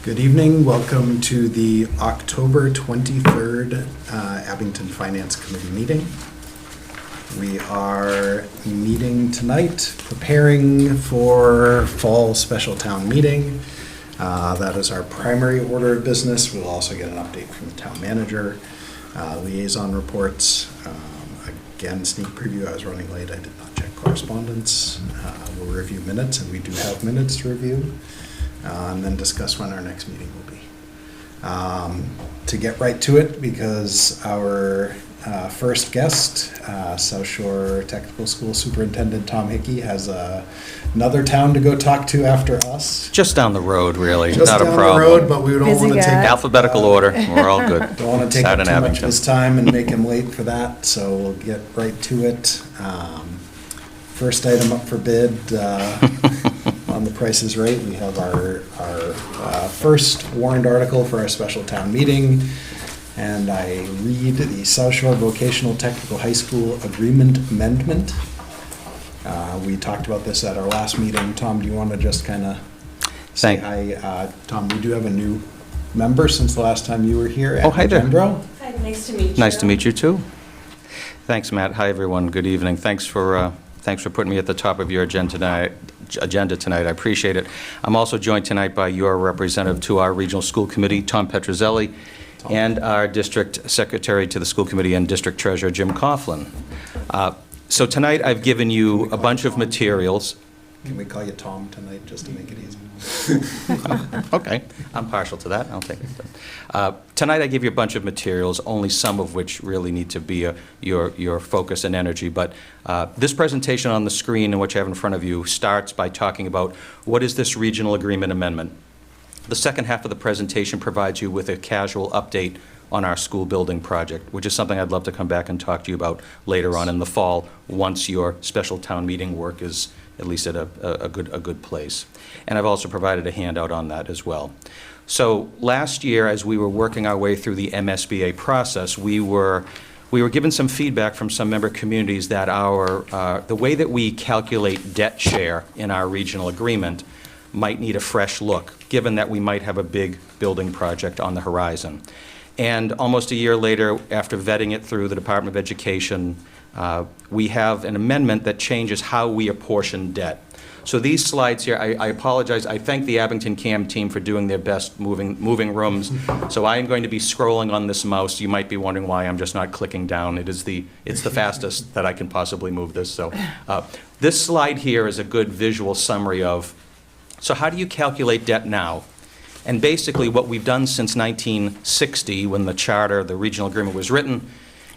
Good evening. Welcome to the October 23rd Abington Finance Committee meeting. We are meeting tonight, preparing for fall special town meeting. That is our primary order of business. We'll also get an update from the town manager, liaison reports. Again, sneak preview, I was running late. I did not check correspondence. We'll review minutes, and we do have minutes to review. And then discuss when our next meeting will be. To get right to it, because our first guest, South Shore Technical School Superintendent Tom Hickey, has another town to go talk to after us. Just down the road, really. Just not down a problem. the road, but we don't want to take Alphabetical order. We're all good. Don't want to take up too much of his time and make him late for that, so we'll get right to it. First item up for bid. On the Price is Right, we have our first warrant article for our special town meeting, and I read the South Shore Vocational Technical High School Agreement Amendment. We talked about this at our last meeting. Tom, do you want to just kind of say hi? Tom, we do have a new member since the last time you were here. Oh, hi there. Hi, nice to meet you. Nice to meet you, too. Thanks, Matt. Hi, everyone. Good evening. Thanks for putting me at the top of your agenda tonight. I appreciate it. I'm also joined tonight by your representative to our Regional School Committee, Tom Petrozelli, and our District Secretary to the School Committee and District Treasurer, Jim Coughlin. So tonight I've given you a bunch of materials. Can we call you Tom tonight, just to make it easy? Okay, I'm partial to that. I'll take it. Tonight I give you a bunch of materials, only some of which really need to be your focus and energy. But this presentation on the screen and what you have in front of you starts by talking about what is this regional agreement amendment. The second half of the presentation provides you with a casual update on our school building project, which is something I'd love to come back and talk to you about later on in the fall, once your special town meeting work is at least at a good place. And I've also provided a handout on that as well. So last year, as we were working our way through the MSBA process, we were given some feedback from some member communities that the way that we calculate debt share in our regional agreement might need a fresh look, given that we might have a big building project on the horizon. And almost a year later, after vetting it through the Department of Education, we have an amendment that changes how we apportion debt. So these slides here, I apologize. I thank the Abington CAM team for doing their best moving rooms. So I am going to be scrolling on this mouse. You might be wondering why I'm just not clicking down. It's the fastest that I can possibly move this. So this slide here is a good visual summary of, so how do you calculate debt now? And basically what we've done since 1960, when the charter, the regional agreement was written,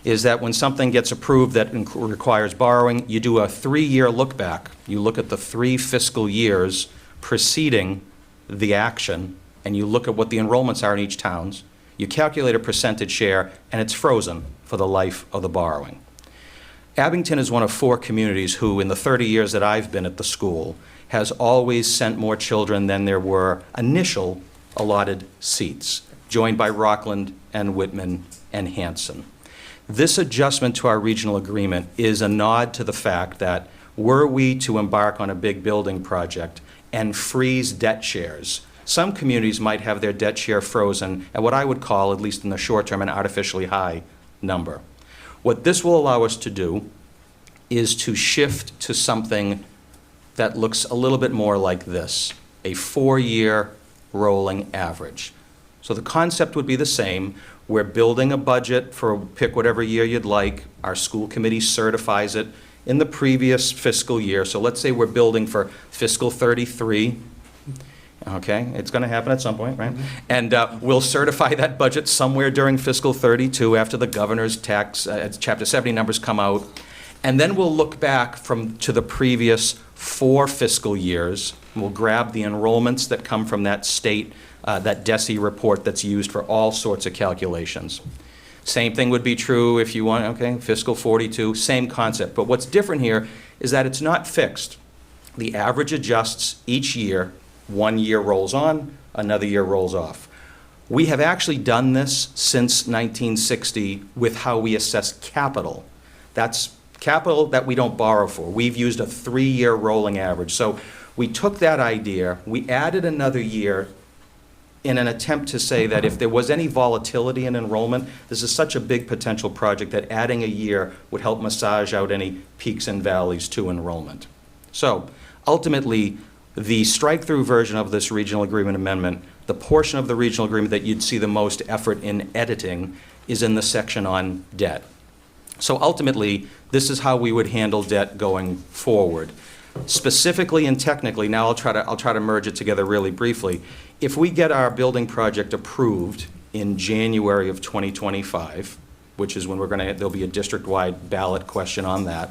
is that when something gets approved that requires borrowing, you do a 3-year look back. You look at the 3 fiscal years preceding the action, and you look at what the enrollments are in each towns. You calculate a percentage share, and it's frozen for the life of the borrowing. Abington is one of 4 communities who, in the 30 years that I've been at the school, has always sent more children than there were initial allotted seats, joined by Rockland and Whitman and Hanson. This adjustment to our regional agreement is a nod to the fact that were we to embark on a big building project and freeze debt shares, some communities might have their debt share frozen at what I would call, at least in the short term, an artificially high number. What this will allow us to do is to shift to something that looks a little bit more like this, a 4-year rolling average. So the concept would be the same. We're building a budget for pick whatever year you'd like. Our school committee certifies it in the previous fiscal year. So let's say we're building for fiscal 33. Okay, it's going to happen at some point, right? Mm-hmm. And we'll certify that budget somewhere during fiscal 32 after the governor's tax, Chapter 70 numbers come out. And then we'll look back to the previous 4 fiscal years. We'll grab the enrollments that come from that state, that DESE report that's used for all sorts of calculations. Same thing would be true if you want, okay, fiscal 42, same concept. But what's different here is that it's not fixed. The average adjusts each year. 1 year rolls on, another year rolls off. We have actually done this since 1960 with how we assess capital. That's capital that we don't borrow for. We've used a 3-year rolling average. So we took that idea, we added another year in an attempt to say that if there was any volatility in enrollment, this is such a big potential project that adding a year would help massage out any peaks and valleys to enrollment. So ultimately, the strike-through version of this regional agreement amendment, the portion of the regional agreement that you'd see the most effort in editing, is in the section on debt. So ultimately, this is how we would handle debt going forward. Specifically and technically, now I'll try to merge it together really briefly. If we get our building project approved in January of 2025, which is when there'll be a district-wide ballot question on that,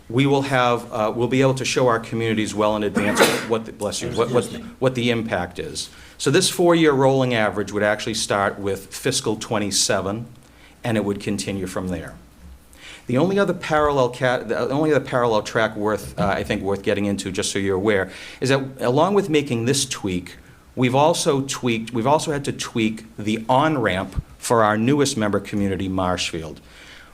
we'll be able to show our communities well in advance what the impact is. So this 4-year rolling average would actually start with fiscal '27, and it would continue from there. The only other parallel track I think worth getting into, just so you're aware, is that along with making this tweak, we've also had to tweak the on-ramp for our newest member community, Marshfield.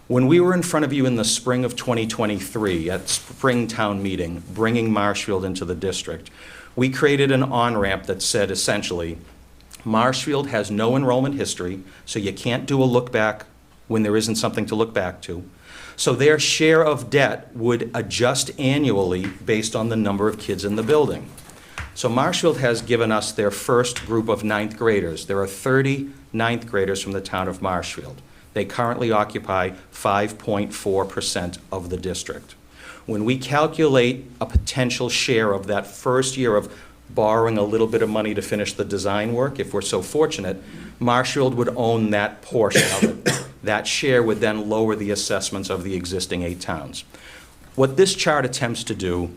When we were in front of you in the spring of 2023 at spring town meeting, bringing Marshfield into the district, we created an on-ramp that said essentially, Marshfield has no enrollment history, so you can't do a look back when there isn't something to look back to. So their share of debt would adjust annually based on the number of kids in the building. So Marshfield has given us their first group of 9th graders. There are 30 9th graders from the town of Marshfield. They currently occupy 5.4% of the district. When we calculate a potential share of that first year of borrowing a little bit of money to finish the design work, if we're so fortunate, Marshfield would own that portion of it. That share would then lower the assessments of the existing 8 towns. What this chart attempts to do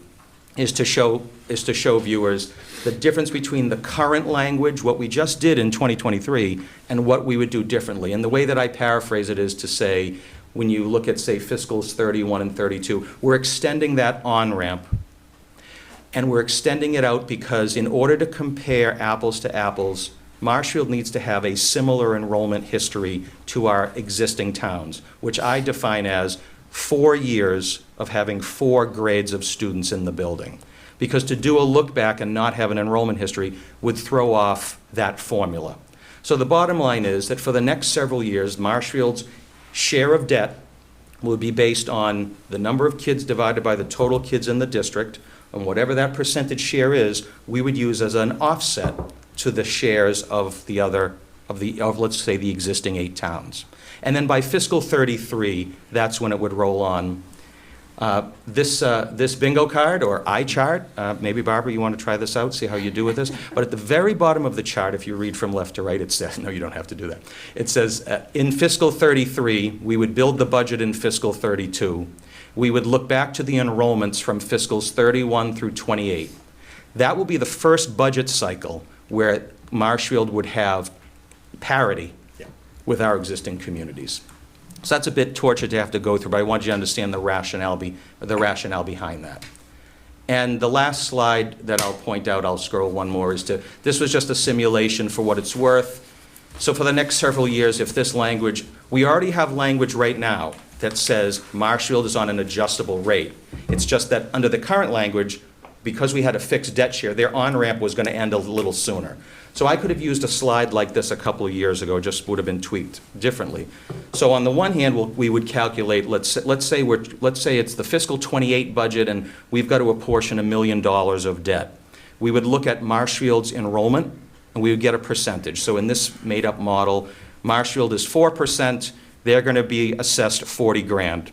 is to show viewers the difference between the current language, what we just did in 2023, and what we would do differently. And the way that I paraphrase it is to say, when you look at, say, fiscals 31 and 32, we're extending that on-ramp, and we're extending it out because in order to compare apples to apples, Marshfield needs to have a similar enrollment history to our existing towns, which I define as 4 years of having 4 grades of students in the building. Because to do a look back and not have an enrollment history would throw off that formula. So the bottom line is that for the next several years, Marshfield's share of debt will be based on the number of kids divided by the total kids in the district, and whatever that percentage share is, we would use as an offset to the shares of let's say the existing 8 towns. And then by fiscal 33, that's when it would roll on. This bingo card or eye chart, maybe Barbara, you want to try this out, see how you do with this. But at the very bottom of the chart, if you read from left to right, it says, no, you don't have to do that. It says, in fiscal 33, we would build the budget in fiscal 32. We would look back to the enrollments from fiscals 31 through 28. That will be the first budget cycle where Marshfield would have parity with our existing communities. So that's a bit torture to have to go through, but I want you to understand the rationale behind that. And the last slide that I'll point out, I'll scroll one more, this was just a simulation for what it's worth. So for the next several years, if this language, we already have language right now that says Marshfield is on an adjustable rate. It's just that under the current language, because we had a fixed debt share, their on-ramp was going to end a little sooner. So I could have used a slide like this a couple of years ago, just would have been tweaked differently. So on the one hand, we would calculate, let's say it's the fiscal 28 budget and we've got to apportion $1 million of debt. We would look at Marshfield's enrollment and we would get a percentage. So in this made-up model, Marshfield is 4%, they're going to be assessed 40 grand.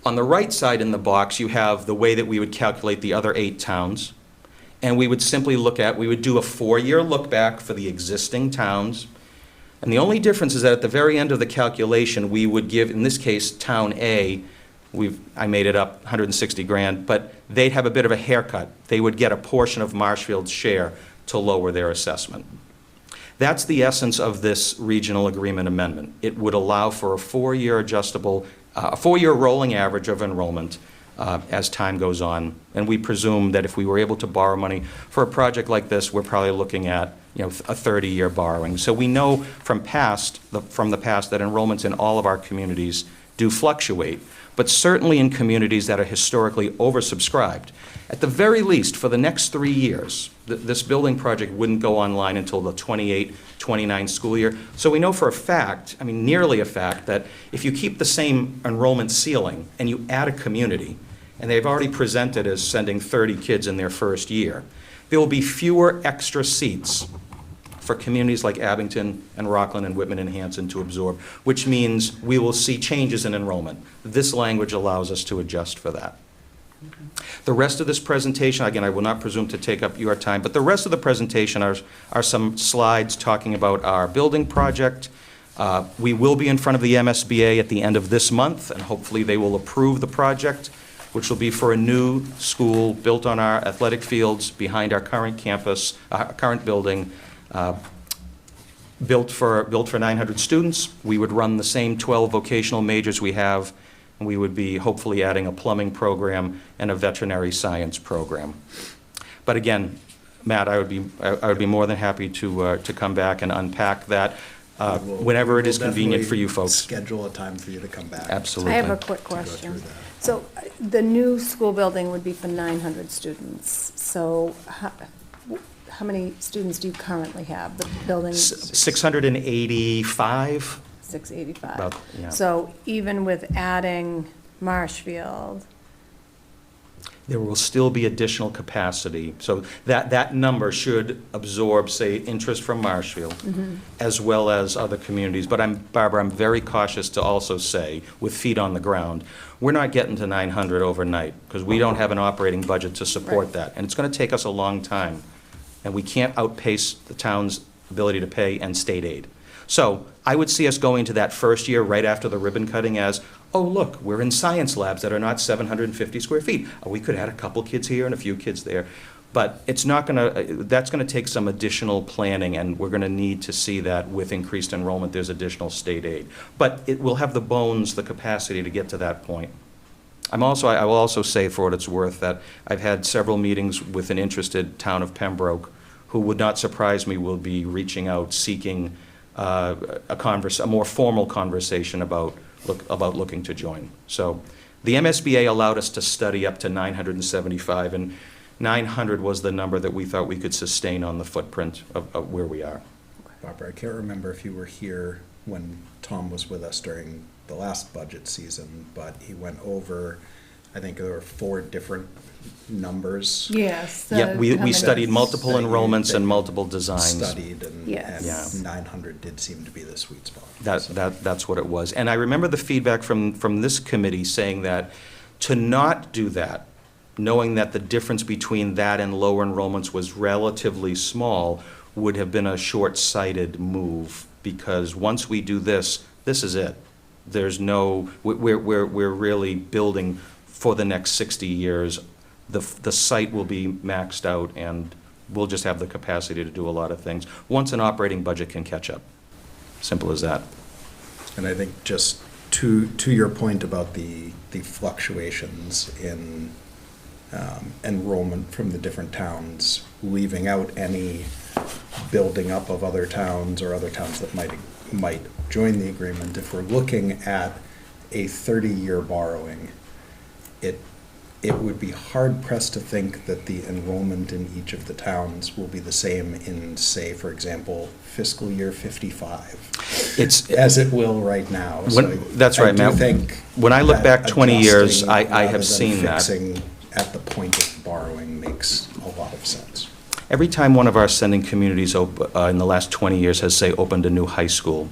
On the right side in the box, you have the way that we would calculate the other 8 towns. And we would simply we would do a 4-year look back for the existing towns. And the only difference is that at the very end of the calculation, we would give, in this case, Town A, I made it up, 160 grand, but they'd have a bit of a haircut. They would get a portion of Marshfield's share to lower their assessment. That's the essence of this regional agreement amendment. It would allow for a 4-year a 4-year rolling average of enrollment as time goes on. And we presume that if we were able to borrow money for a project like this, we're probably looking at a 30-year borrowing. So we know from the past that enrollments in all of our communities do fluctuate, but certainly in communities that are historically oversubscribed. At the very least, for the next 3 years, this building project wouldn't go online until the 28-29 school year. So we know for a fact, I mean nearly a fact, that if you keep the same enrollment ceiling and you add a community, and they've already presented as sending 30 kids in their first year, there will be fewer extra seats for communities like Abington and Rockland and Whitman and Hanson to absorb, which means we will see changes in enrollment. This language allows us to adjust for that. The rest of this presentation, again, I will not presume to take up your time, but the rest of the presentation are some slides talking about our building project. We will be in front of the MSBA at the end of this month, and hopefully they will approve the project, which will be for a new school built on our athletic fields behind our current campus, current building, built for 900 students. We would run the same 12 vocational majors we have, and we would be hopefully adding a plumbing program and a veterinary science program. But again, Matt, I would be more than happy to come back and unpack that whenever it is convenient for you folks. Schedule a time for you to come back. Absolutely. I have a quick question. So the new school building would be for 900 students. So how many students do you currently have? The building? 685. 685. About, yeah. So even with adding Marshfield, There will still be additional capacity. So that number should absorb, say, interest from Marshfield, as well as other communities. But Barbara, I'm very cautious to also say, with feet on the ground, we're not getting to 900 overnight, because we don't have an operating budget to support Right. that. And it's going to take us a long time. And we can't outpace the town's ability to pay and state aid. So I would see us going to that first year right after the ribbon cutting as, oh, look, we're in science labs that are not 750 square feet. Oh, we could add a couple kids here and a few kids there. But it's not going to, that's going to take some additional planning, and we're going to need to see that with increased enrollment, there's additional state aid. But it will have the bones, the capacity to get to that point. I will also say, for what it's worth, that I've had several meetings with an interested town of Pembroke who would not surprise me will be reaching out, seeking a more formal conversation about looking to join. So the MSBA allowed us to study up to 975, and 900 was the number that we thought we could sustain on the footprint of where we are. Barbara, I can't remember if you were here when Tom was with us during the last budget season, but he went over, I think there were 4 different numbers. yes. Yeah, we studied multiple that you- enrollments that and you multiple designs. Studied, and Yes. Yeah. 900 did seem to be the sweet spot. That's what it was. And I remember the feedback from this committee saying that to not do that, knowing that the difference between that and lower enrollments was relatively small, would have been a short-sighted move, because once we do this, this is it. There's no, we're really building for the next 60 years. The site will be maxed out, and we'll just have the capacity to do a lot of things once an operating budget can catch up. Simple as that. And I think just to your point about the fluctuations in enrollment from the different towns, leaving out any building up of other towns or other towns that might join the agreement, if we're looking at a 30-year borrowing, it would be hard-pressed to think that the enrollment in each of the towns will be the same in, say, for example, fiscal year 55, as it will right now. That's right, Matt. I do think when I look that back 20 years, adjusting I rather have than seen that. fixing at the point of borrowing makes a lot of sense. Every time one of our sending communities in the last 20 years has, say, opened a new high school,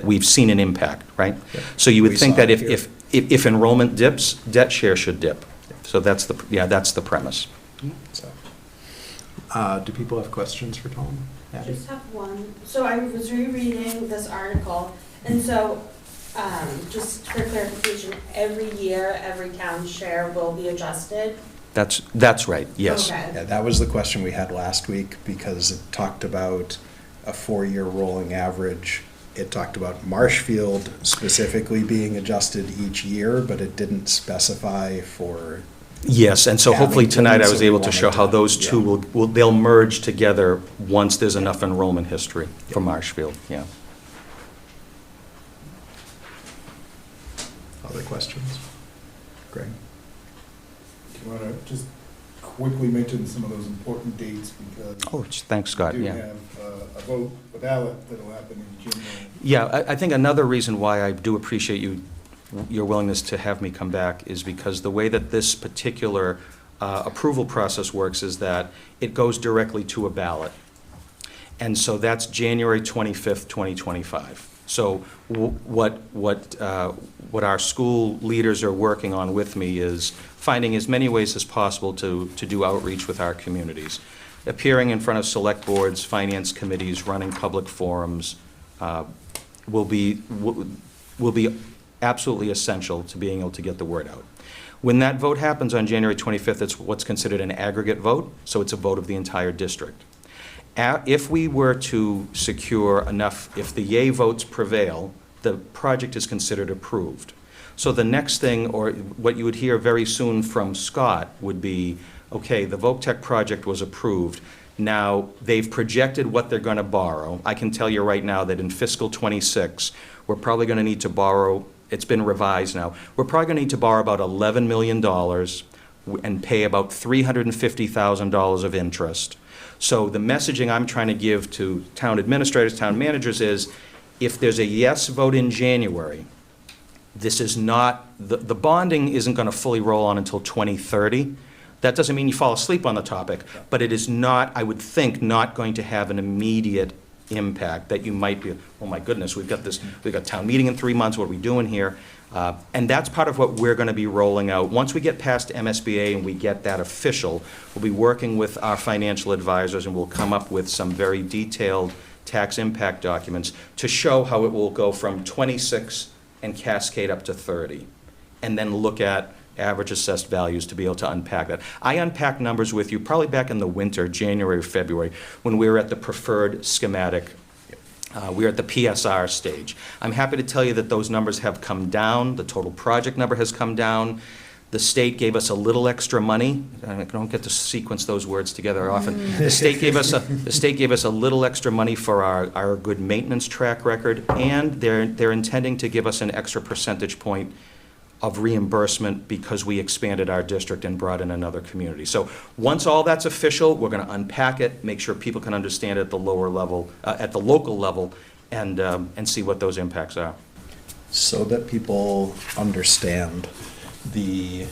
we've seen an impact, right? Yeah. So you would We think saw that it here. if enrollment dips, debt share should dip. So that's the premise. So, do people have questions for Tom? Abby? Just have one. So I was rereading this article, and so, just for clarification, every year, every town's share will be adjusted? That's right, yes. Okay. Yeah, that was the question we had last week, because it talked about a 4-year rolling average. It talked about Marshfield specifically being adjusted each year, but it didn't specify for. Yes, and so hopefully Abington, tonight I so was we able to wanted show how to- those two yeah. they'll merge together once there's enough enrollment history for Marshfield, yeah. Other questions? Greg? Do you want to just quickly mention some of those important dates, because Oh, thanks, Scott, we do yeah. have a vote, a ballot that'll happen in January. Yeah, I think another reason why I do appreciate your willingness to have me come back is because the way that this particular approval process works is that it goes directly to a ballot. And so that's January 25th, 2025. So what our school leaders are working on with me is finding as many ways as possible to do outreach with our communities. Appearing in front of select boards, finance committees, running public forums will be absolutely essential to being able to get the word out. When that vote happens on January 25th, it's what's considered an aggregate vote, so it's a vote of the entire district. If we were to secure enough, if the yay votes prevail, the project is considered approved. So the next thing, or what you would hear very soon from Scott, would be, okay, the VOC project was approved. Now, they've projected what they're going to borrow. I can tell you right now that in fiscal '26, we're probably going to need to borrow, it's been revised now, we're probably going to need to borrow about $11 million and pay about $350,000 of interest. So the messaging I'm trying to give to town administrators, town managers is, if there's a yes vote in January, this is not, the bonding isn't going to fully roll on until 2030. That doesn't mean you fall asleep on the topic, but it is not, I would think, not going to have an immediate impact that you might be, oh my goodness, we've got town meeting in 3 months, what are we doing here? And that's part of what we're going to be rolling out. Once we get past MSBA and we get that official, we'll be working with our financial advisors, and we'll come up with some very detailed tax impact documents to show how it will go from 26 and cascade up to 30, and then look at average assessed values to be able to unpack that. I unpacked numbers with you probably back in the winter, January or February, when we were at the preferred schematic. We were at the PSR stage. I'm happy to tell you that those numbers have come down. The total project number has come down. The state gave us a little extra money. I don't get to sequence those words together often. The state gave us a little extra money for our good maintenance track record, and they're intending to give us an extra percentage point of reimbursement because we expanded our district and brought in another community. So once all that's official, we're going to unpack it, make sure people can understand it at the lower level, at the local level, and see what those impacts are. So that people understand, the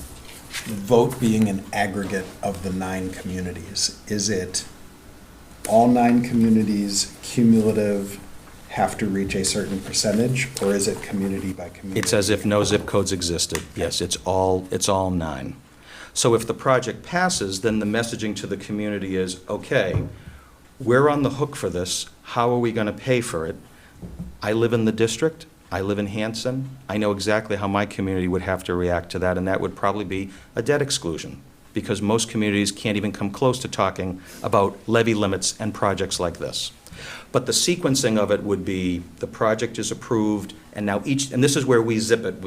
vote being an aggregate of the 9 communities, is it all 9 communities cumulative have to reach a certain percentage, or is it community by community? It's as if no zip codes existed. Yes, it's all 9. So if the project passes, then the messaging to the community is, okay, we're on the hook for this. How are we going to pay for it? I live in the district. I live in Hanson. I know exactly how my community would have to react to that, and that would probably be a debt exclusion, because most communities can't even come close to talking about levy limits and projects like this. But the sequencing of it would be, the project is approved, and now and this is where we zip it,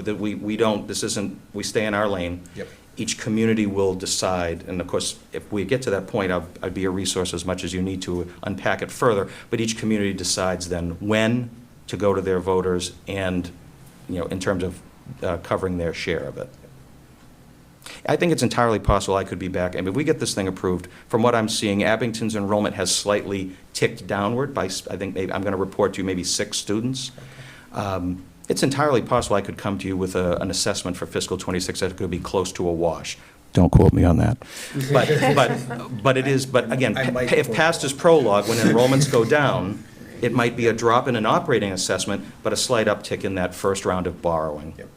we stay in our lane. Yep. Each community will decide, and of course, if we get to that point, I'd be a resource as much as you need to unpack it further, but each community decides then when to go to their voters and, in terms of covering their share of it. I think it's entirely possible I could be back. I mean, if we get this thing approved, from what I'm seeing, Abington's enrollment has slightly ticked downward by, I think, maybe, I'm going to report to you maybe 6 students. It's entirely possible I could come to you with an assessment for fiscal '26 that could be close to a wash. Don't quote me on that. But again, if past is prologue, when enrollments go down, it might be a drop in an operating assessment, but a slight uptick in that first round of borrowing. Yep.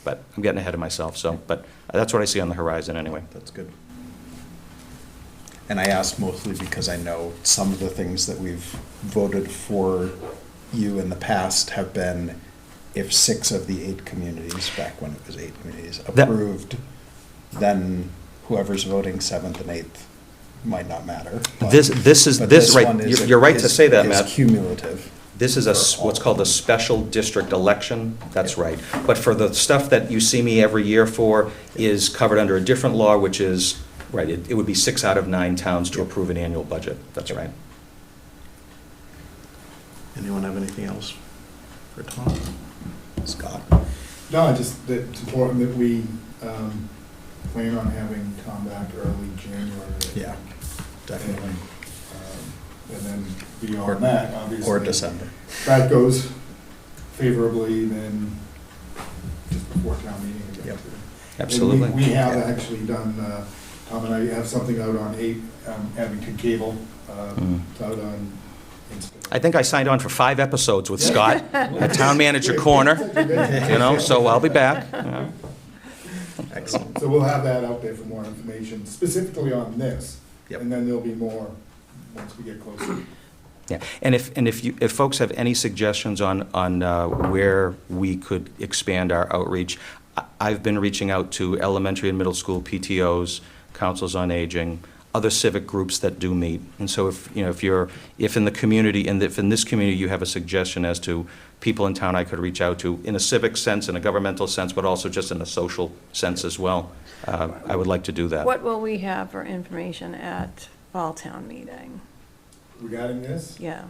But I'm getting ahead of myself, but that's what I see on the horizon anyway. That's good. And I asked mostly because I know some of the things that we've voted for you in the past have been, if 6 of the 8 communities, back when it was 8 communities, approved, then whoever's voting 7th and 8th might not matter. But This right, one is you're right to say that, is Matt. cumulative. This is what's called a special district election, that's right. But for the stuff that you see me every year for is covered under a different law, which is, right, it would be 6 out of 9 towns to approve an annual budget, that's right. Anyone have anything else for Tom? Scott? No, just that it's important that we plan on having Tom back early January. Yeah, definitely. And then beyond that, obviously. Or December. If that goes favorably, then just before town meeting again. Yep. too. Absolutely. And we have actually done, Tom and I have something out on Abington Cable, it's out on Instagram. I think I signed on for 5 episodes with Scott at Town Manager Corner, so I'll be back. Yeah. Excellent. So we'll have that out there for more information, specifically on this. Yep. And then there'll be more once we get closer. Yeah, and if folks have any suggestions on where we could expand our outreach, I've been reaching out to elementary and middle school PTOs, councils on aging, other civic groups that do meet. And so if in the community, and if in this community you have a suggestion as to people in town I could reach out to in a civic sense, in a governmental sense, but also just in a social sense as well, I would like to do that. What will we have for information at fall town meeting? Regarding this, Yeah.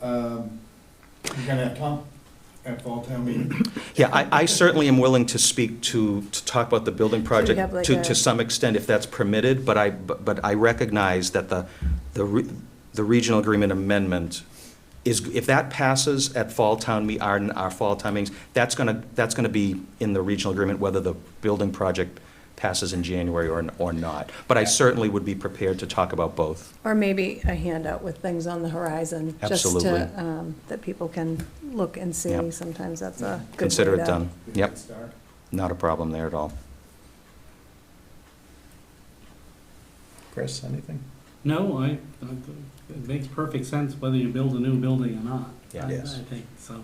you're gonna have Tom at fall town meeting. Yeah, I certainly am willing to speak to talk about the building project have like to some extent if that's permitted, but I recognize that the regional agreement amendment is, if that passes at fall town our fall town meetings, that's gonna be in the regional agreement whether the building project passes in January or not. But I certainly would be prepared to talk about both. Or maybe a handout with things on the horizon. Absolutely. Just to, that people can look and see. Yep. Sometimes that's a good way Consider it to- done. Good Yep, start. not a problem there at all. Chris, anything? No, it makes perfect sense whether you build a new building or not. Yeah. Yes. I think, so.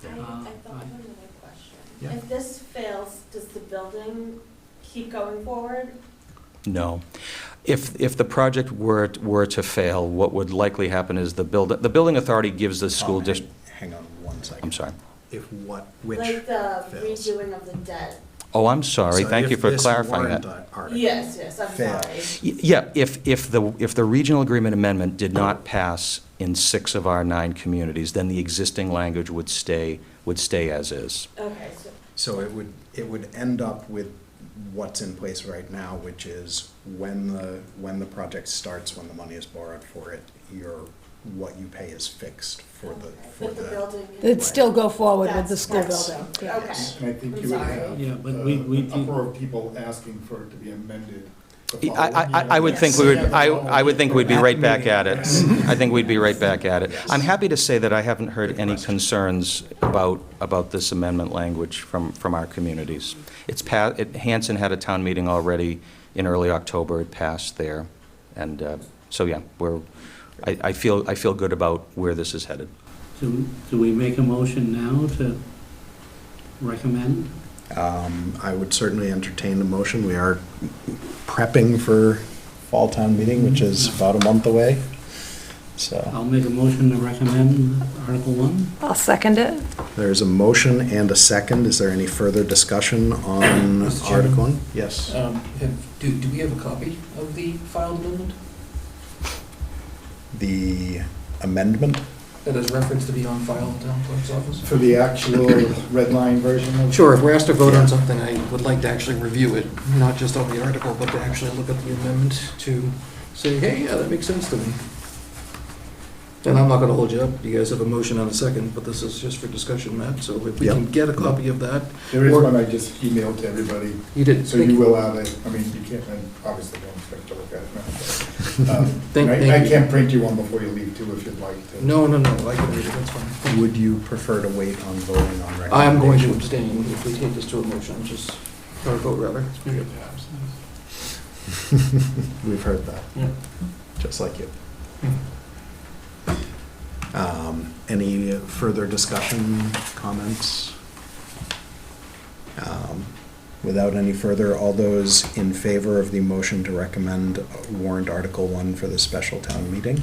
I thought of another question. Yeah. If this fails, does the building keep going forward? No. If the project were to fail, what would likely happen is the building authority gives the school Tom, district. Hang on one second. I'm sorry. Which Like the fails? redoing of the debt? Oh, I'm sorry. So Thank you if for this clarifying warrant that. article Yes, I'm fails, sorry. Yeah, if the regional agreement amendment did not pass in 6 of our 9 communities, then the existing language would stay as is. Okay, So it would end up with what's in place right now, which is when the project starts, when the money is borrowed for it, what you pay is fixed for but the the. building. It'd still go forward with the That's- school that's- building. Okay. Yeah. And I think I'm you would sorry. have Yeah, but we an do- uproar of people asking for it to be amended. the I following would year. think I would think we'd be right back at it. I think we'd be right back at it. I'm happy to say that I haven't heard any concerns about this amendment language from our communities. Hanson had a town meeting already in early October. It passed there. And so, yeah, I feel good about where this is headed. Do we make a motion now to recommend? I would certainly entertain the motion. We are prepping for fall town meeting, which is about a month away. So I'll make a motion to recommend Article 1. I'll second it. there's a motion and a second. Is there any further discussion on Mr. Chairman? Article 1? Yes. Do we have a copy of the filed amendment The amendment? that is referenced to be on file in the town clerk's office? For the actual red line version of. Sure, if we're asked to vote on something, I would like to actually review it, not just on the article, but to actually look at the amendment to say, hey, yeah, that makes sense to me. And I'm not gonna hold you up, you guys have a motion and a second, but this is just for discussion, Matt, so if we Yep. can get a copy of that. There is Or- one I just emailed to everybody, You did. so you will have it. I mean, you can't, and obviously don't expect to look at it now. but, Thank I you. can print you one before you leave too, if you'd like to. No, I can read it, that's fine. Would you prefer to wait on voting on recommendation? I am going to abstain if we take this to a motion, or vote rather. We've heard that, Yeah. just like you. Any further discussion, comments? Without any further, all those in favor of the motion to recommend warrant Article 1 for the special town meeting?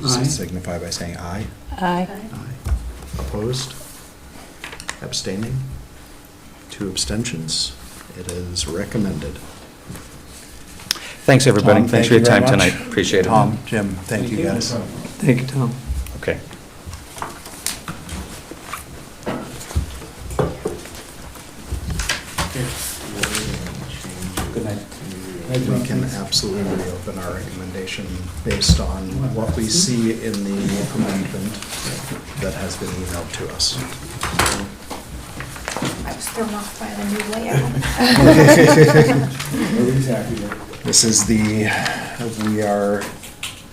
Please Aye. signify by saying aye. Aye. Aye. Opposed? Abstaining? 2 abstentions? It is recommended. Thanks, everybody. Tom, Thanks thank for your you very time much. tonight. Appreciate it. Tom, Jim, thank you guys. Thank you, Tom. Okay. we can absolutely reopen our recommendation based on what we see in the amendment that has been emailed to us. I was thrown off by the new layout. Nobody's happy with it. This is we are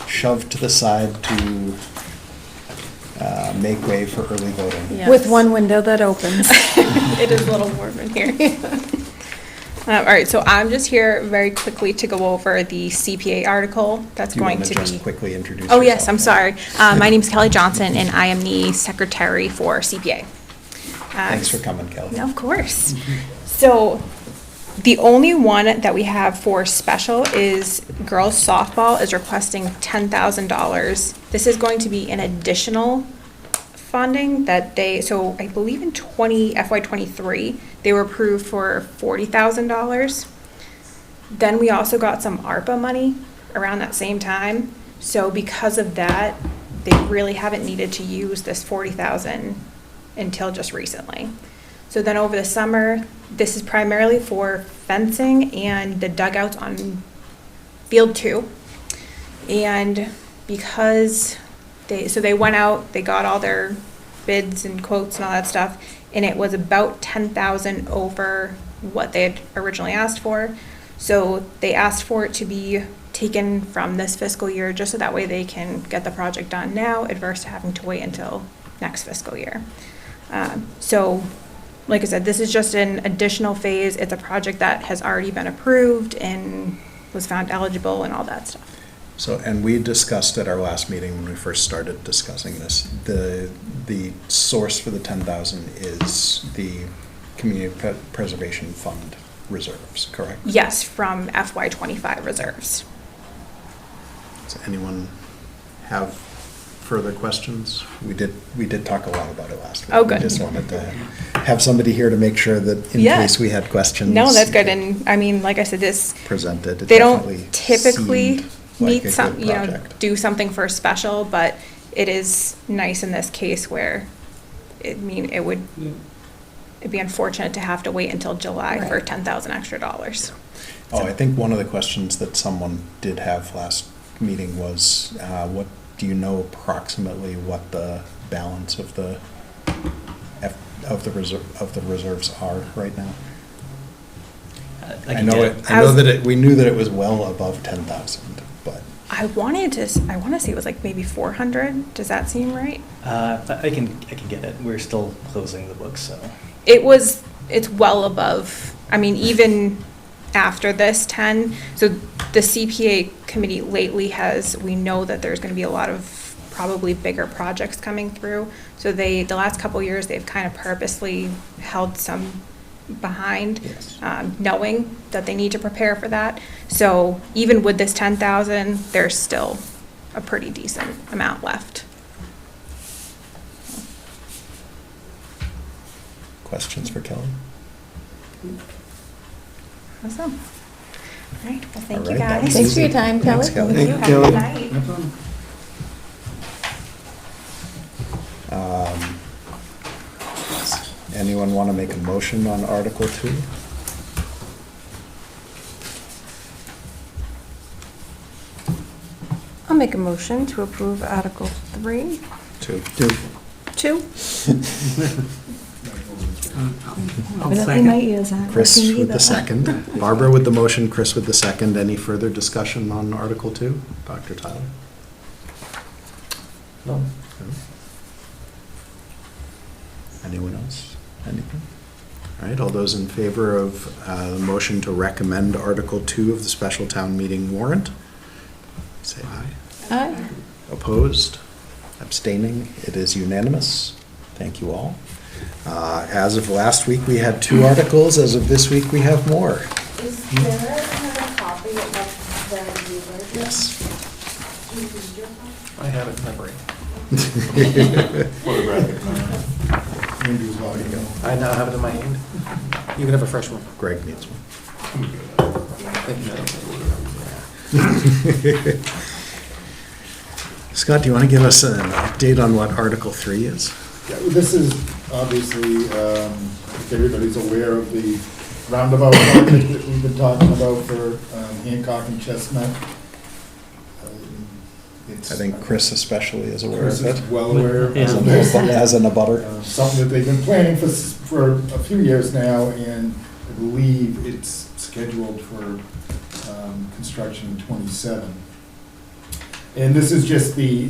shoved to the side to make way for early voting. Yes. With one window that opens. It is a little warm in here. All right, so I'm just here very quickly to go over the CPA article that's Do you going want to to be. just quickly introduce Oh, yourself? yes, I'm sorry. My name's Kelly Johnson, and I am the secretary for CPA. Thanks for coming, Kelly. No, of course. So the only one that we have for special is girls softball is requesting $10,000. This is going to be an additional funding that so I believe in FY '23, they were approved for $40,000. Then we also got some ARPA money around that same time. So because of that, they really haven't needed to use this $40,000 until just recently. So then over the summer, this is primarily for fencing and the dugouts on Field 2. And because they went out, they got all their bids and quotes and all that stuff, and it was about $10,000 over what they had originally asked for. So they asked for it to be taken from this fiscal year, just so that way they can get the project done now, adverse to having to wait until next fiscal year. So, like I said, this is just an additional phase. It's a project that has already been approved and was found eligible and all that stuff. So, and we discussed at our last meeting when we first started discussing this, the source for the 10,000 is the Community Preservation Fund reserves, correct? Yes, from FY '25 reserves. Does anyone have further questions? We did talk a lot about it last week. Oh, good. We just wanted to have somebody here to make sure that in Yeah. case we had questions. No, that's good. And I mean, like I said, Presented. It they definitely don't typically seemed like need a some, good project. do something for a special, but it is nice in this case where, it'd be unfortunate to have to wait until July for Right. $10,000 extra dollars. Oh, I think one of the questions that someone did have last meeting was, what, do you know approximately what the balance of the reserves are right now? I know we knew that it was well above 10,000, but. I want to say it was like maybe 400. Does that seem right? I can get it. We're still closing the books, so. It's well above, I mean, even after this 10, so the CPA committee lately we know that there's going to be a lot of probably bigger projects coming through. So the last couple of years, they've kind of purposely held some behind, Yes. Knowing that they need to prepare for that. So even with this 10,000, there's still a pretty decent amount left. Questions for Kelly? Awesome. All right, well, thank All you right, that guys. was Thanks for your easy. time, Kelly. Thanks, Kelly. Thank you. Have a good night. No problem. Anyone want to make a motion on Article 2? I'll make a motion to approve Article 3. 2. 2? I'll Evidently second. my ears aren't Chris working with the either. second. Barbara with the motion, Chris with the second. Any further discussion on Article 2? Dr. Tyler? No. No? Anyone else? Anything? All right, all those in favor of the motion to recommend Article 2 of the special town meeting warrant, say aye. Aye. Opposed? Abstaining? It is unanimous. Thank you all. As of last week, we had 2 articles. As of this week, we have more. Is there another copy of the new version? Yes. Do you need your copy? I have it in my brain. Photographic. Andrew's volume. I now have it in my hand. You can have a fresh one. Greg needs one. Thank you, Madam. Scott, do you want to give us an update on what Article 3 is? Yeah, this is obviously, if everybody's aware of the roundabout project that we've been talking about for Hancock and Chestnut. It's, I think Chris especially is aware Chris of is it. well aware of Yeah. this. As an abutter. Something that they've been planning for a few years now, and I believe it's scheduled for construction in '27. And this is just the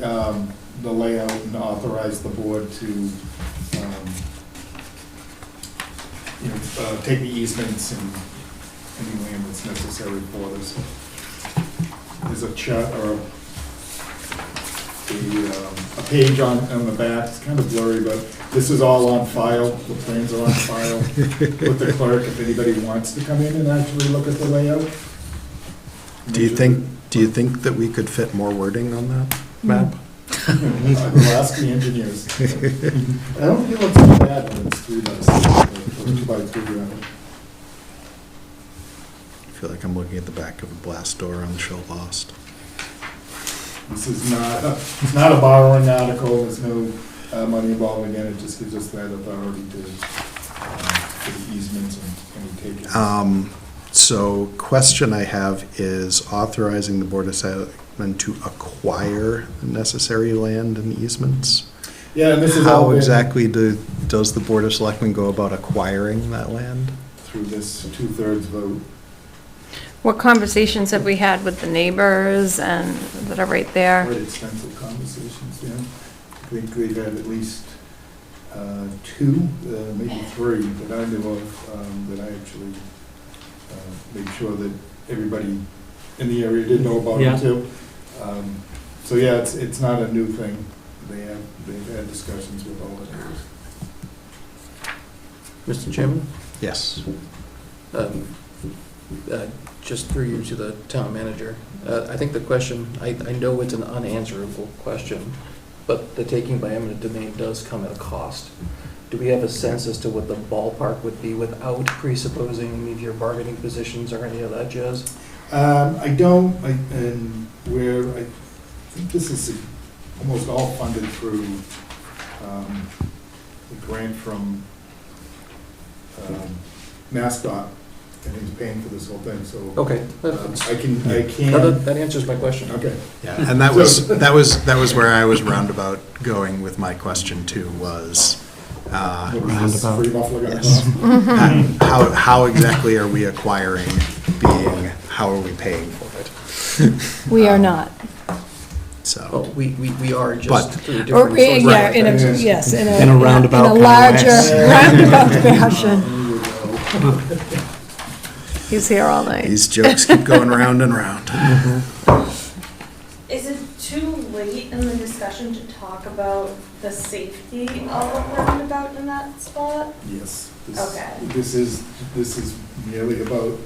layout, and authorize the board to, take the easements and any land that's necessary for this. There's a chart, or a page on the back, it's kind of blurry, but this is all on file, the plans are on file with the clerk, if anybody wants to come in and actually look at the layout. Do you think that we could fit more wording on that map? I will ask the engineers. I don't think it looks too bad when it's 3x6, or 2x3. I feel like I'm looking at the back of a blast door on the show Lost. This is it's not a borrowing article, there's no money involved again, it just gives us that authority to, for the easements and any takings. So question I have is authorizing the Board of Selectmen to acquire the necessary land and easements? Yeah, and this is all How been exactly does the Board of Selectmen go about acquiring that land? through this 2/3 vote. What conversations have we had with the neighbors and that are right there? Quite extensive conversations, yeah. I think we've had at least two, maybe three that I knew of, that I actually made sure that everybody in the area did know about Yeah. it too. So yeah, it's not a new thing. They've had discussions with all the neighbors. Mr. Chairman, Yes. just through you to the town manager, I think the question, I know it's an unanswerable question, but the taking by eminent domain does come at a cost. Do we have a sense as to what the ballpark would be without presupposing any of your bargaining positions or any of that jazz? I don't, and I think this is almost all funded through a grant from MassDOT, and he's paying for this whole thing, so. Okay. I can. No, that answers my question. Okay. Yeah, and that was where I was roundabout going with my question too, was, Free muffler gun yes. cost. How exactly are we acquiring, being, how are we paying for it? We are not. So, Well, we are just But- through Or, different resources. yeah, in a, Yes. yes, in a. In a roundabout In a kind of larger, way. roundabout fashion. There you go. He's here all night. these jokes keep going round and round. Is it too late in the discussion to talk about the safety of a roundabout in that spot? Yes. Okay. This is merely about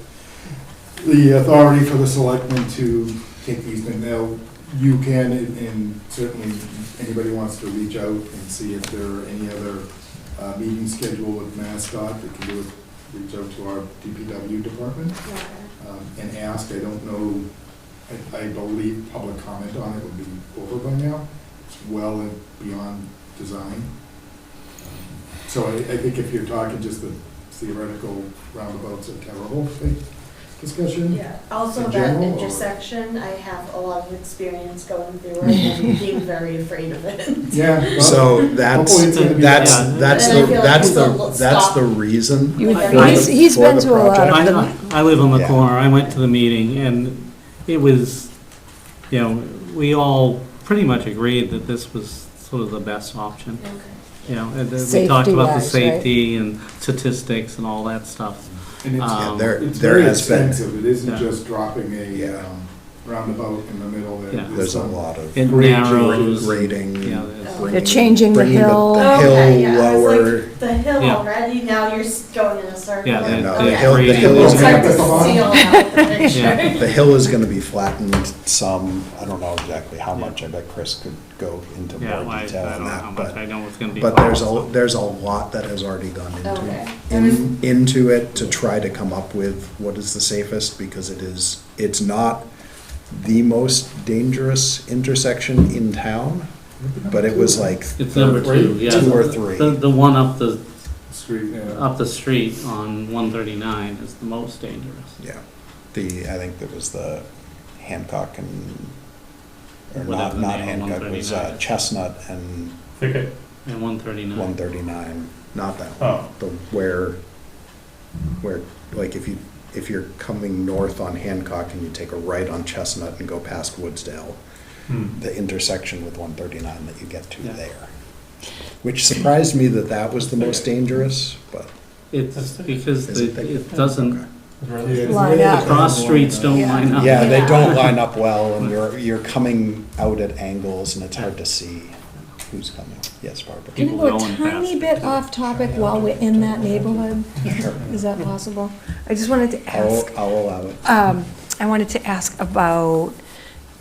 the authority for the selectmen to take these, and now you can, and certainly anybody wants to reach out and see if there are any other meetings scheduled with MassDOT, they can do it, reach out to our DPW department and ask. I don't know, I believe public comment on it would be over by now, well and beyond design. So I think if you're talking just the theoretical roundabouts are terrible discussion. Yeah, also In that general, or- intersection, I have a lot of experience going through it and being very afraid of it. Yeah. well, So that's, hopefully it's gonna be that's, bad. that's And I the, feel like that's people the, will that's stop. the reason. You- for He's the- been for the to a lot project. of them. I live on the Yeah. corner, I went to the meeting, and it was, we all pretty much agreed that this was sort of the best option. Okay. And we talked about the Safety-wise, right? safety and statistics and all that stuff. And it's, Yeah, there it's there very has been, expensive. It isn't Yeah. just dropping a Yeah. roundabout in the middle. Yeah. there's a lot of It Great narrows. grading. Yeah, there's- They're changing the bringing hill. The Okay, hill yeah, I was like, lower. the hill Yeah. already, now you're going in a circle. Yeah, the- Okay. the hill- the grading. hill is It's hard to gonna be- see all that with the picture. Yeah. The hill is gonna be flattened some, I don't know exactly how much, I bet Chris could go into Yeah, more I detail don't on know that, how much, but, I know it's gonna be. but there's a lot that has already gone Okay. into it to try to come up with what is the safest, because it's not the most dangerous intersection in town, but it was like It's number two, yeah. two or three. The one up Street, yeah. the street on 139 is the most dangerous. Yeah. I think it was the Hancock and, or Whatever the not name, Hancock, it was 139. Chestnut and Thicket. And 139. 139, not that Oh. one. The where, like if you're coming north on Hancock and you take a right on Chestnut and go past Woodsdale, the intersection with 139 that you get to Yeah. there. Which surprised me that was the most dangerous, but. It's because Is it Thicket? it doesn't, Okay. Line up. the cross streets don't Yeah. line up. Yeah, they Yeah. don't line up well, and you're coming out at angles, and it's hard to see who's coming. Yes, Barbara? Can I People go a going tiny fast. bit off topic while we're in that neighborhood? Sure. Is that possible? I just wanted to ask, I'll allow it. I wanted to ask about,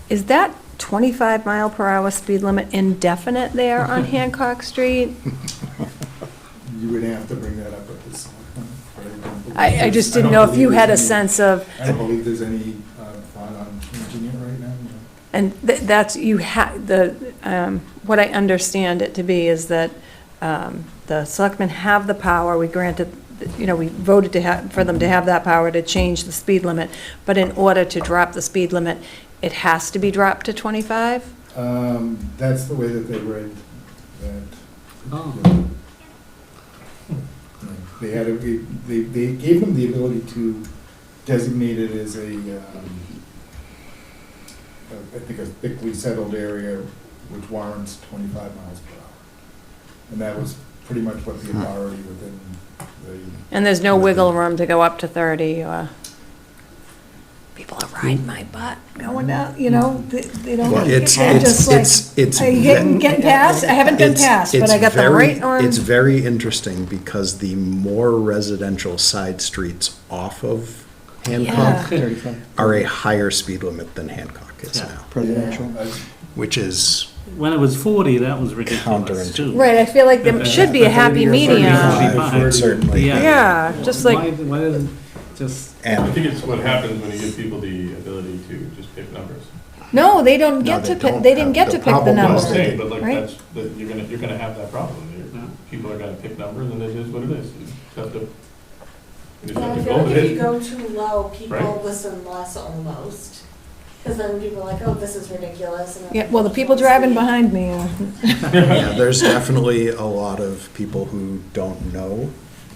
is that 25 mile per hour speed limit indefinite there on Hancock Street? You would have to bring that up at this. I just didn't know if you had a sense of, I don't believe there's any thought on changing it right now. No. and that's, what I understand it to be is that the selectmen have the power, we granted, we voted for them to have that power to change the speed limit, but in order to drop the speed limit, it has to be dropped to 25? That's the way that they read that. Oh. They had, they gave them the ability to designate it as I think a thickly settled area which warrants 25 miles per hour. And that was pretty much what the authority within the. And there's no wiggle room to go up to 30, or people are riding my butt going down, they don't. Well, they're just like, it's. are you getting past? I haven't been past, but I got the right arm. It's very interesting because the more residential side streets off of Hancock Yeah. 35 are a higher speed limit than Hancock is Yeah. now, presidential. which is When it was 40, that was ridiculous too. Right, I feel like there should be a happy 30 or medium. 35. certainly. Yeah, just like, Why doesn't, just, I And think it's what happens when you give people the ability to just pick numbers. no, they don't get they to pick, don't they didn't have- get the to pick the problem I'm was number. they saying, but like, right? you're gonna have that problem. People are gonna pick numbers and it is what it is. You just have to, you just Yeah, have I to feel go like with if you it. go too low, people Right. listen less almost. Because then people are like, oh, this is ridiculous. And Yeah, well, the people driving behind me are, yeah, there's definitely a lot of people who don't know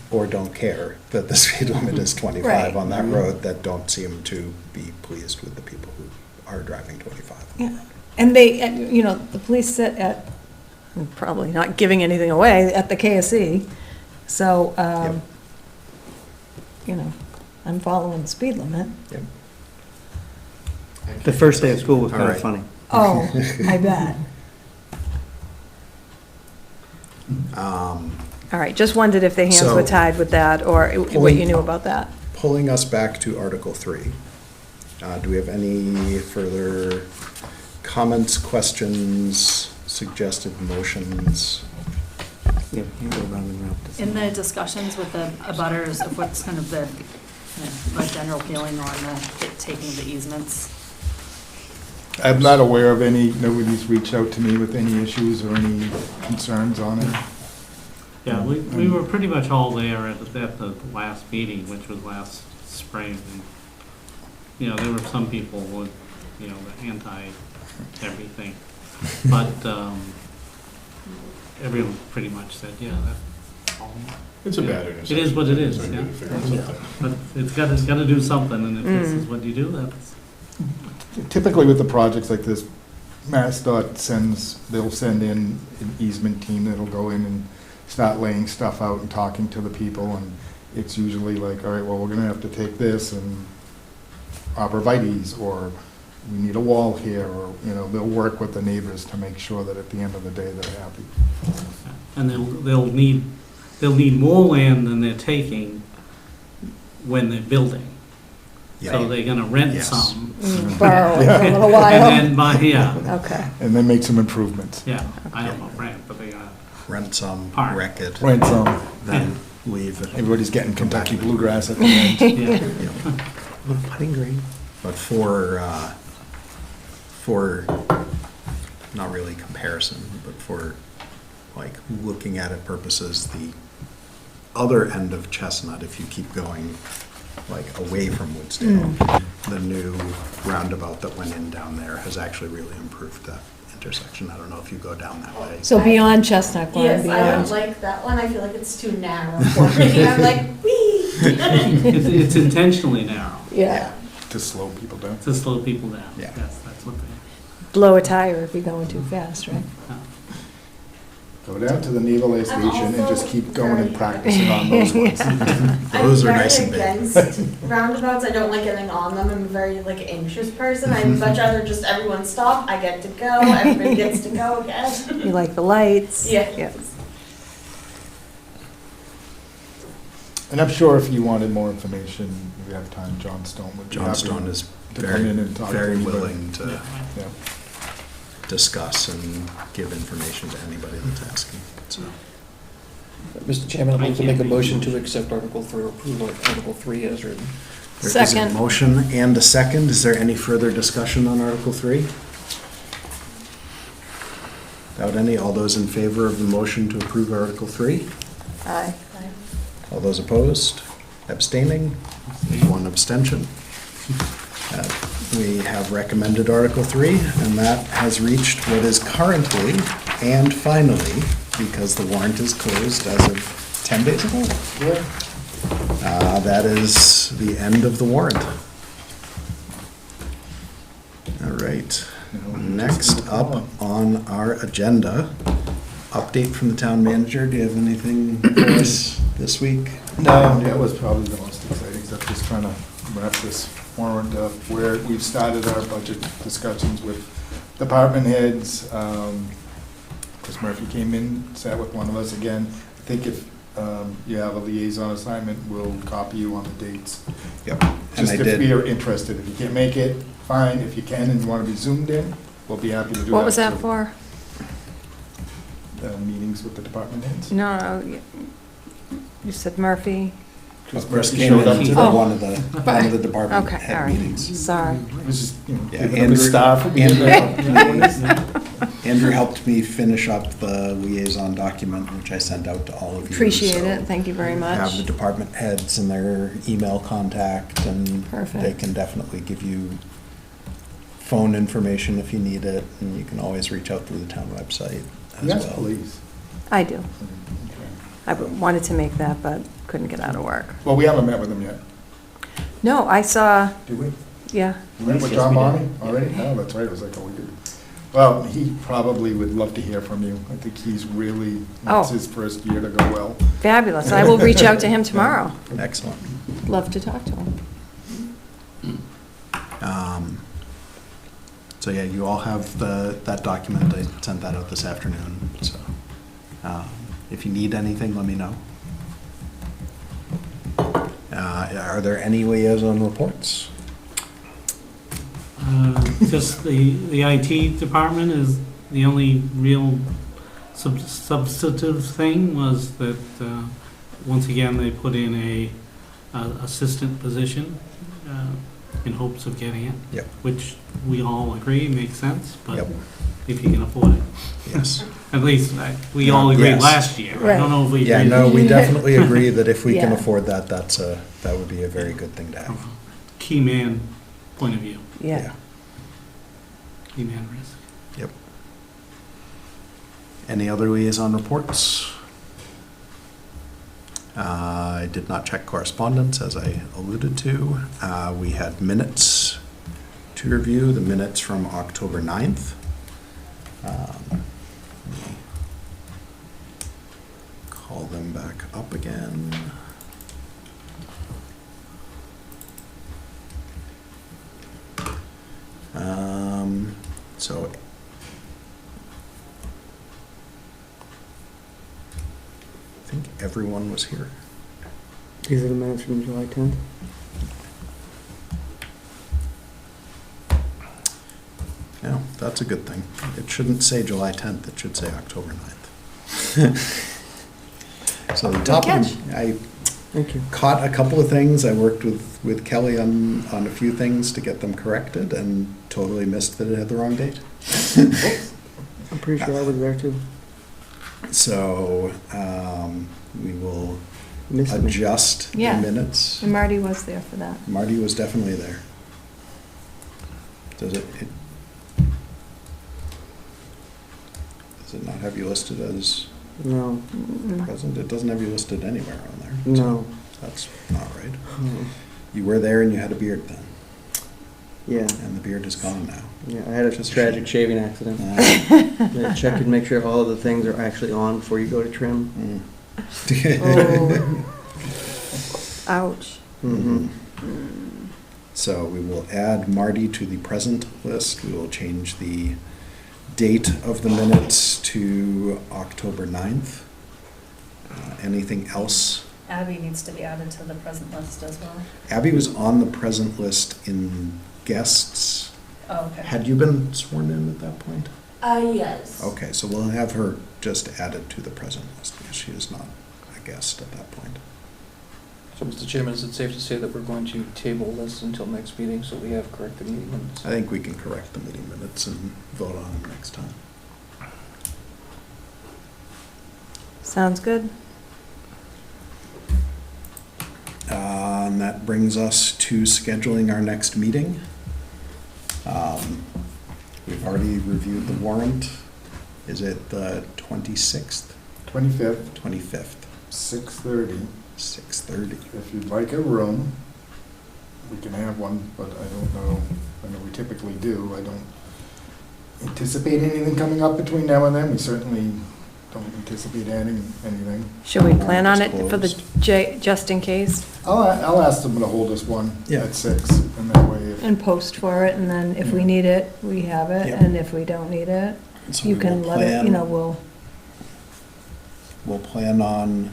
or don't care that the speed limit is 25 Right. on that road that don't seem to be pleased with the people who are driving 25. yeah. And the police sit at, I'm probably not giving anything away, at the KSE. So, I'm following the speed limit. Yep. The first day of school was All kind right. of funny. Oh, I bet. Um, All right, just wondered if their hands were So- tied with that, or what you knew about that. Pulling us back to Article 3, do we have any further comments, questions, suggested motions? Yeah, you go round and round. In the discussions with the abutters of what's kind of the, like, general feeling on taking the easements? I'm not aware of any, nobody's reached out to me with any issues or any concerns on it. yeah, we were pretty much all there at the last meeting, which was last spring. And there were some people who, the anti-everything. But everyone pretty much said, yeah, that's all. It's a bad It intersection. is what it is, So I need yeah. to figure out something. But it's got to do something, and if this is what you do, that's, Typically with the projects like this, MassDOT they'll send in an easement team that'll go in and start laying stuff out and talking to the people, and it's usually like, all right, well, we're gonna have to take this and arborvitae's, or we need a wall here, or, they'll work with the neighbors to make sure that at the end of the day, they're happy. and they'll need more land than they're taking when they're building. So they're gonna rent Yes. some. Borrow for a little And while. then buy, Okay. And then make some improvements. yeah, I don't know, rent, but they gotta, Rent some, Park. wreck it, Rent some, then leave it. everybody's getting Kentucky bluegrass at the end. yeah. Putting green. But for, not really comparison, but for like looking at it purposes, the other end of Chestnut, if you keep going like away from Woodsdale, the new roundabout that went in down there has actually really improved that intersection. I don't know if you go down that way. So beyond Chestnut Glen, Yes, I don't beyond. like that one, I feel like it's too narrow for me, I'm like, wee. It's intentionally narrow, Yeah, To slow people down. to slow people down. Yeah. Yes, that's what they, blow a tire if you're going too fast, right? Go down to the Naval Air Station and just also keep going and very- practicing on those ones. Those are I'm nice very and big. against roundabouts, I don't like getting on them, I'm a very like anxious person, I'd much rather just everyone stop, I get to go, everybody gets to go again. You like the lights? Yeah. Yes. And I'm sure if you wanted more information, if you have time, John Stone would be John happy Stone is to come in and talk to very anybody. willing to Yeah. discuss and give information to anybody that's asking, so. Mr. Chairman, I'd like to I make a can't motion make a to accept Article 3 or approve Article 3 as written. There is a Second. motion and a second. Is there any further discussion on Article 3? Without any, all those in favor of the motion to approve Article 3? Aye. All those opposed? Abstaining? One abstention. We have recommended Article 3, and that has reached what is currently and finally, because the warrant is closed as of 10 days ago. That is the end of the warrant. All right. Next up on our agenda, update from the town manager. Do you have anything for us this week? No, that was probably the most exciting stuff, just trying to wrap this warrant up, where we've started our budget discussions with department heads. Chris Murphy came in, sat with one of us again. I think if you have a liaison assignment, we'll copy you on the dates. Yep. And Just I if we did, are interested. If you can't make it, fine. If you can and you want to be zoomed in, we'll be happy to do that. What was that too. for? Meetings with the department heads. No, you said Murphy? Chris Chris Murphy came showed up in to today. Oh. one of the department Okay, all head right. meetings. Sorry. It was just, you know, Yeah, giving him Andrew- a star for being there. Andrew helped me finish up the liaison document, which I sent out to all of you. Appreciate so it, thank you very Have the much. department heads and their email contact, and they Perfect. can definitely give you phone information if you need it, and you can always reach out through the town website as Yes, well. please. I do. Okay. I wanted to make that, but couldn't get out of work. Well, we haven't met with him yet, No, I saw, did we? yeah, You met with Yes, John we did. Bonney already? Oh, that's right, it was like a week ago. Well, he probably would love to hear from you. I think he's really, it's Oh. his first year to go well. fabulous. I will reach out to him tomorrow. Excellent. Love to talk to him. So yeah, you all have that document. I sent that out this afternoon, so if you need anything, let me know. Are there any liaison reports? just the IT department is, the only real substantive thing was that, once again, they put in a assistant position in hopes of getting it. Yep. Which we all agree makes sense, but Yep. if you can afford it. Yes. At least we all agreed Yes. last year. I Right. don't know if we Yeah, agreed. no, we definitely agree that if we can Yeah. afford that, that would be a very good thing to have. Key man point of view, Yeah. key man risk. Yep. Any other liaison reports? I did not check correspondence, as I alluded to. We had minutes to review, the minutes from October 9th. Let me call them back up again. So I think everyone was here. These are the minutes from July 10th? No, that's a good thing. It shouldn't say July 10th, it should say October 9th. So the top catch. one, I Thank you. caught a couple of things. I worked with Kelly on a few things to get them corrected and totally missed that it had the wrong date. I'm pretty sure I was there too. So we will Missed me. adjust the Yeah. minutes. And Marty was there for that. Marty was definitely there. Does it not have you listed as No, present? It doesn't have you listed anywhere on there. no. That's not right. no. You were there and you had a beard then, Yeah, and the beard is gone now. yeah, I had a Just a tragic shame. shaving accident. Uh, Check and make sure all of the things are actually on before you go to trim. mm. Oh. Ouch. Mm-hmm. So we will add Marty to the present list. We will change the date of the minutes to October 9th. Anything else? Abby needs to be added to the present list as well. Abby was on the present list in guests. Oh, okay. Had you been sworn in at that point? Yes. Okay, so we'll have her just added to the present list because she is not a guest at that point. So, Mr. Chairman, is it safe to say that we're going to table this until next meeting so we have corrected meeting minutes? I think we can correct the meeting minutes and vote on them next time. Sounds good. And that brings us to scheduling our next meeting. We've already reviewed the warrant. Is it the 26th? 25th, 25th, 6:30. 6:30. If you'd like a room, we can have one, but I don't know, I know we typically do. I don't anticipate anything coming up between now and then. We certainly don't anticipate adding anything. Should we plan on it for the Closed. just in case, I'll ask them to hold us one Yeah. at 6, and that way if, and post for it, and then if we need it, we have it, Yep. and if we don't need it, So you we can will let it, you know, plan- We'll plan on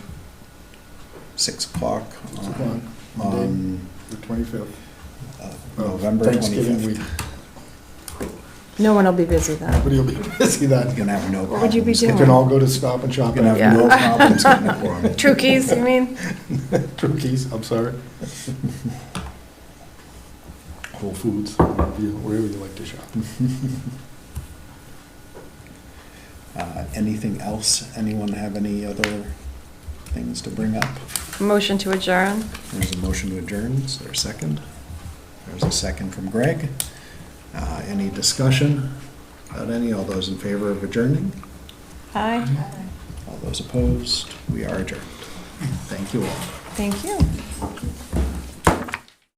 6 o'clock 6 o'clock, Monday, on the 25th. November Thanksgiving 25th. week. no one will be busy then. Everybody will be busy You're then. gonna have no problems. What would you be We doing? can all go to Stop and You're Shop. gonna have Yeah. no problems getting a quorum. True keys, you mean? Turkeys, I'm sorry. Whole Foods, wherever you like to shop. Anything else? Anyone have any other things to bring up? Motion to adjourn? There's a motion to adjourn. Is there a second? There's a second from Greg. Any discussion about any? All those in favor of adjourning? Aye. All those opposed? We are adjourned. Thank you all. Thank you.